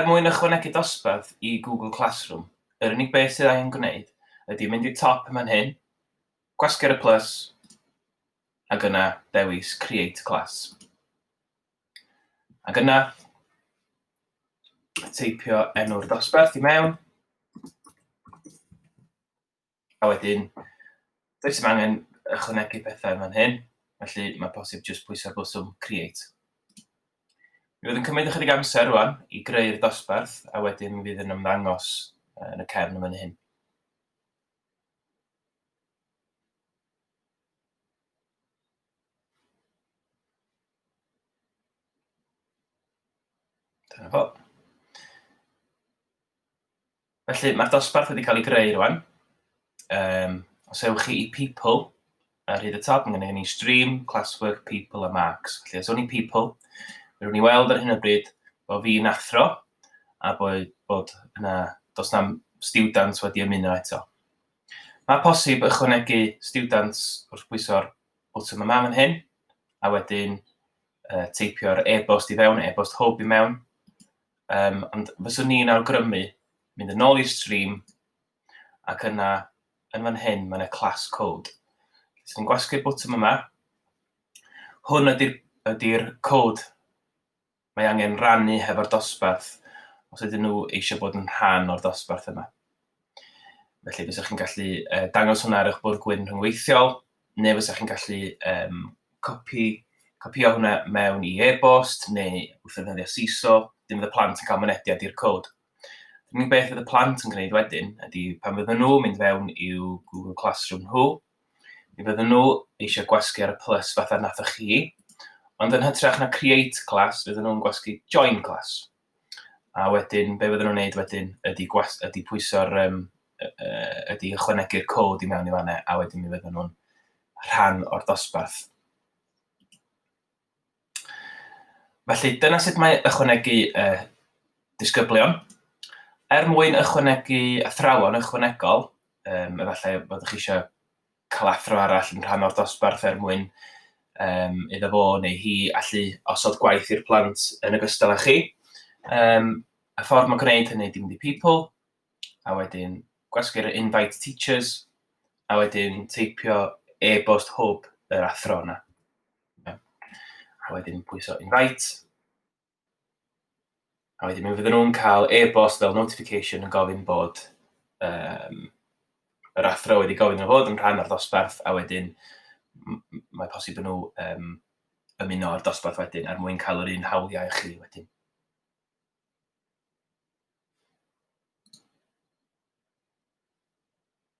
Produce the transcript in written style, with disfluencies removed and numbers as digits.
mwyn ychwanegu dosbarth i Google Classroom, yr unig beth sydd angen gwneud ydy mynd i'r top yma'n hyn, gwasgu'r y plus, ac yna dewis Create Class. Ac yna, teipio enw'r dosbarth i mewn, a wedyn, does ddim angen ychwanegu pethau yma'n hyn, felly mae posib jyst pwyso'r bwyswm Create. Mi fydd yn cymryd ychydig amser rwan i greu'r dosbarth, a wedyn mi fydd yn ymddangos yn y cefn yma'n hyn. Dyna fo. Felly, mae'r dosbarth wedi cael ei greu rwan. Os ewch chi i People, ar hyd y top, mae gennym ni Stream, Classwork, People a Marks. Felly, os o'n i People, rwy'n ni weld ar hyn o bryd bod fi'n athro, a bod yna, dos na students wedi ymuno eto. Mae posib ychwanegu students wrth bwyso'r bwtwm yma fan hyn, a wedyn teipio'r e-bost i fewn, e-bost hwb i mewn. Ond fyswn ni'n awgrymu mynd yn ôl i Stream, ac yna, yn fan hyn, mae yna class code. So, ni'n gwasgu'r bwtwm yma. Hwn ydy'r cod mae angen rannu hefo'r dosbarth os ydyn nhw eisiau bod yn rhan o'r dosbarth yma. Felly, fysach chi'n gallu dangos hwnna ar eich bwrdd gwyn rhyngweithiol, neu fysach chi'n gallu copio hwnna mewn i e-bost, neu wrth ddefnyddio CISO, dim fydd y plant yn cael mynediad i'r cod. Yr unig beth fydd y plant yn gwneud wedyn ydy pan fydden nhw mynd fewn i'w Google Classroom nhw, mi fydden nhw eisiau gwasgu ar y plus fatha nathoch chi, ond yn hytrach na Create Class, fydden nhw'n gwasgu Join Class. A wedyn, be fydden nhw'n gwneud wedyn ydy pwyso'r, ydy ychwanegu'r cod i mewn i fanna, a wedyn mi fydden nhw'n rhan o'r dosbarth. Felly, dyna sut mae ychwanegu disgyblion. Mwyn ychwanegu athrawon ychwanegol, efallai bod chi eisiau cael athro arall yn rhan o'r dosbarth mwyn iddo fo neu hi allu osod gwaith i'r plant yn ogystal â chi. Y ffordd mae'n gwneud hynny dim di People, a wedyn gwasgu'r Invite Teachers, a wedyn teipio e-bost hwb yr athro yna. A wedyn pwyso Invite. A wedyn mi fydden nhw'n cael e-bost fel notification yn gofyn bod yr athro wedi gofyn nhw fod yn rhan o'r dosbarth, a wedyn mae posib yn nhw ymuno o'r dosbarth wedyn mwyn cael yr un hawliau i chi wedyn.